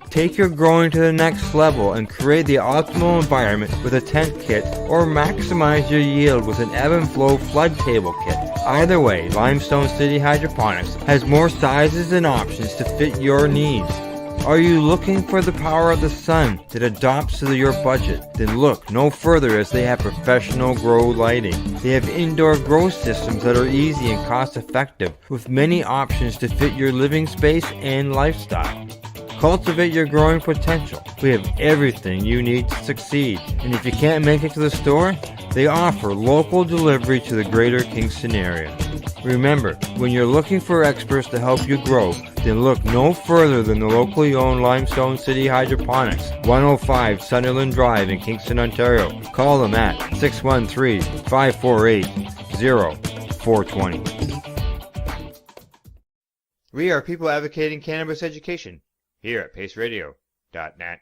Take your growing to the next level and create the optimal environment with a tent kit, or maximize your yield with an ebb and flow flood table kit. Either way, Limestone City Hydroponics has more sizes and options to fit your needs. Are you looking for the power of the sun that adapts to your budget? Then look no further, as they have professional grow lighting. They have indoor grow systems that are easy and cost effective, with many options to fit your living space and lifestyle. Cultivate your growing potential. We have everything you need to succeed. And if you can't make it to the store, they offer local delivery to the greater Kingston area. Remember, when you're looking for experts to help you grow, then look no further than the locally owned Limestone City Hydroponics, 105 Sunderland Drive in Kingston, Ontario. Call them at 613-548-0420. We are people advocating cannabis education here at paceradio.net.